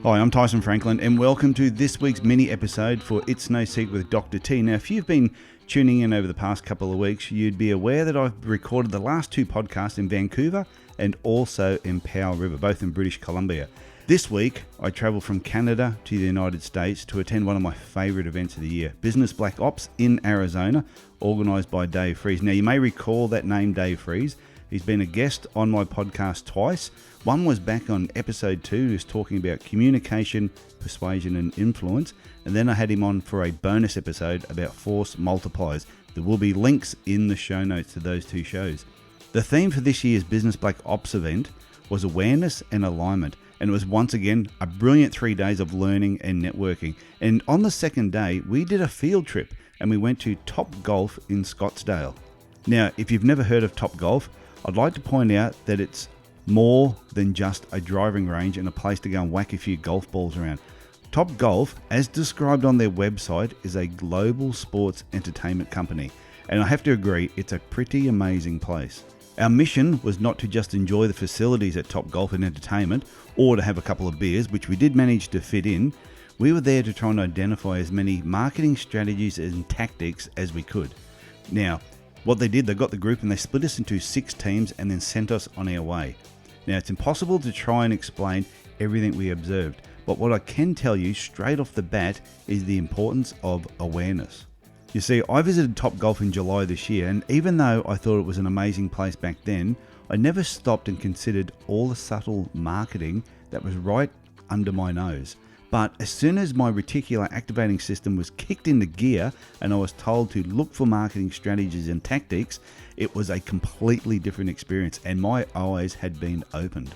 Hi, I'm Tyson Franklin and welcome to this week's mini episode for It's No Secret with Dr. T. Now, if you've been tuning in over the past couple of weeks, you'd be aware that I've recorded the last two podcasts in Vancouver and also in Powell River, both in British Columbia. This week, I travelled from Canada to the United States to attend one of my favourite events of the year, Business Black Ops in Arizona, organised by Dave Fries. Now, you may recall that name, Dave Fries. He's been a guest on my podcast twice. One was back on episode 2, he was talking about communication, persuasion and influence. And then I had him on for a bonus episode about force multipliers. There will be links in the show notes to those two shows. The theme for this year's Business Black Ops event was awareness and alignment. And it was once again a brilliant 3 days of learning and networking. And on the second day, we did a field trip and we went to Top Golf in Scottsdale. Now, if you've never heard of Top Golf, I'd like to point out that it's more than just a driving range and a place to go and whack a few golf balls around. Top Golf, as described on their website, is a global sports entertainment company. And I have to agree, it's a pretty amazing place. Our mission was not to just enjoy the facilities at Top Golf and entertainment, or to have a couple of beers, which we did manage to fit in. We were there to try and identify as many marketing strategies and tactics as we could. Now, what they did, they got the group and they split us into 6 teams and then sent us on our way. Now, it's impossible to try and explain everything we observed, but what I can tell you straight off the bat is the importance of awareness. You see, I visited Top Golf in July this year, and even though I thought it was an amazing place back then, I never stopped and considered all the subtle marketing that was right under my nose. But as soon as my reticular activating system was kicked into gear and I was told to look for marketing strategies and tactics, it was a completely different experience and my eyes had been opened.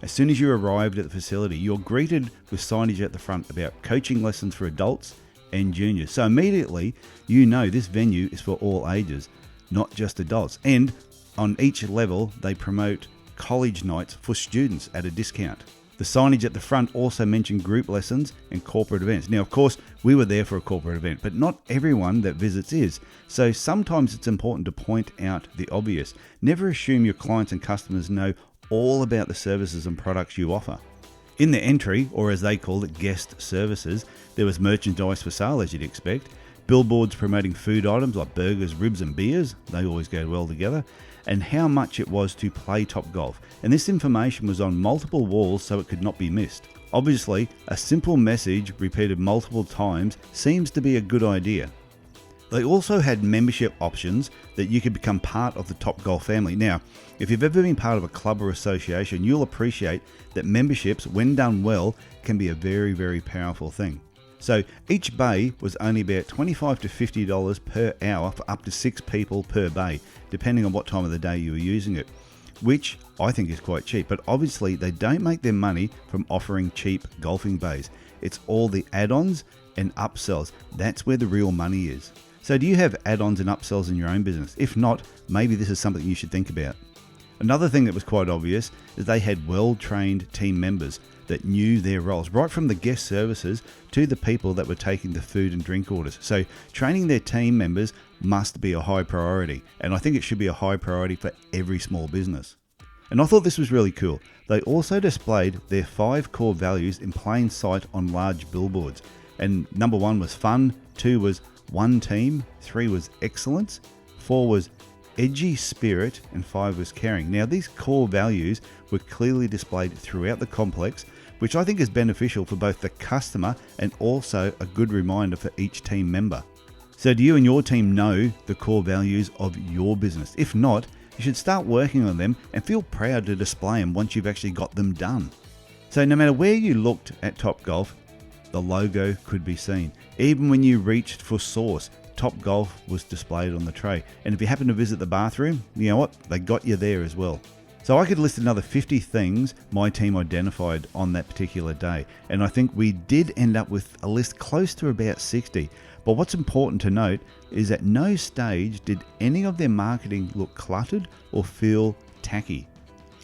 As soon as you arrived at the facility, you're greeted with signage at the front about coaching lessons for adults and juniors. So immediately, you know this venue is for all ages, not just adults. And on each level, they promote college nights for students at a discount. The signage at the front also mentioned group lessons and corporate events. Now, of course, we were there for a corporate event, but not everyone that visits is. So sometimes it's important to point out the obvious. Never assume your clients and customers know all about the services and products you offer. In the entry, or as they call it, guest services, there was merchandise for sale, as you'd expect. Billboards promoting food items like burgers, ribs and beers. They always go well together. And how much it was to play Top Golf. And this information was on multiple walls so it could not be missed. Obviously, a simple message repeated multiple times seems to be a good idea. They also had membership options that you could become part of the Top Golf family. Now, if you've ever been part of a club or association, you'll appreciate that memberships, when done well, can be a very, very powerful thing. So each bay was only about $25 to $50 per hour for up to 6 people per bay, depending on what time of the day you were using it, which I think is quite cheap. But obviously they don't make their money from offering cheap golfing bays. It's all the add-ons and upsells. That's where the real money is. So do you have add-ons and upsells in your own business? If not, maybe this is something you should think about. Another thing that was quite obvious is they had well-trained team members that knew their roles, right from the guest services to the people that were taking the food and drink orders. So training their team members must be a high priority, and I think it should be a high priority for every small business. And I thought this was really cool. They also displayed their 5 core values in plain sight on large billboards. And number 1 was fun, 2 was one team, 3 was excellence, 4 was edgy spirit, and 5 was caring. Now, these core values were clearly displayed throughout the complex, which I think is beneficial for both the customer and also a good reminder for each team member. So do you and your team know the core values of your business? If not, you should start working on them and feel proud to display them once you've actually got them done. So no matter where you looked at Top Golf, the logo could be seen. Even when you reached for sauce, Top Golf was displayed on the tray. And if you happen to visit the bathroom, you know what? They got you there as well. So I could list another 50 things my team identified on that particular day. And I think we did end up with a list close to about 60. But what's important to note is at no stage did any of their marketing look cluttered or feel tacky.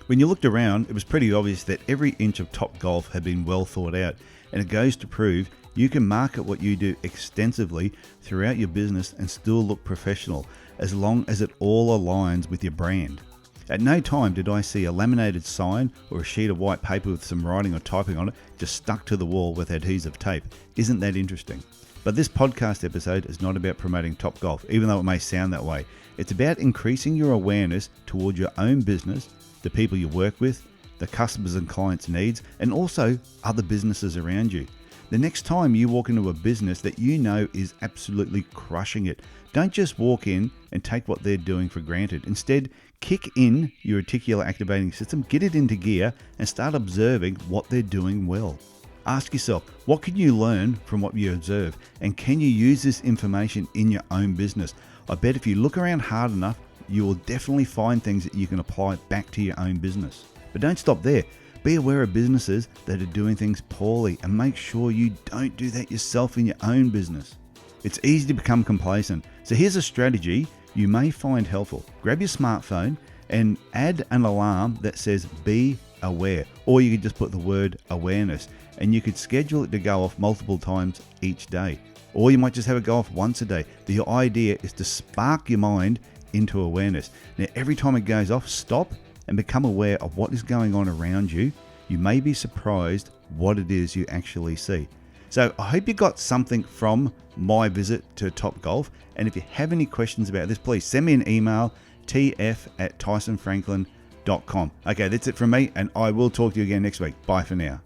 When you looked around, it was pretty obvious that every inch of Top Golf had been well thought out. And it goes to prove you can market what you do extensively throughout your business and still look professional, as long as it all aligns with your brand. At no time did I see a laminated sign or a sheet of white paper with some writing or typing on it just stuck to the wall with adhesive tape. Isn't that interesting? But this podcast episode is not about promoting Topgolf, even though it may sound that way. It's about increasing your awareness towards your own business, the people you work with, the customers and clients' needs, and also other businesses around you. The next time you walk into a business that you know is absolutely crushing it, don't just walk in and take what they're doing for granted. Instead, kick in your reticular activating system, get it into gear, and start observing what they're doing well. Ask yourself, what can you learn from what you observe? And can you use this information in your own business? I bet if you look around hard enough, you will definitely find things that you can apply back to your own business. But don't stop there. Be aware of businesses that are doing things poorly and make sure you don't do that yourself in your own business. It's easy to become complacent. So here's a strategy you may find helpful. Grab your smartphone and add an alarm that says be aware, or you could just put the word awareness, and you could schedule it to go off multiple times each day. Or you might just have it go off once a day. The idea is to spark your mind into awareness. Now, every time it goes off, stop and become aware of what is going on around you. You may be surprised what it is you actually see. So I hope you got something from my visit to Topgolf. And if you have any questions about this, please send me an email, tf@tysonfranklin.com. Okay, that's it from me, and I will talk to you again next week. Bye for now.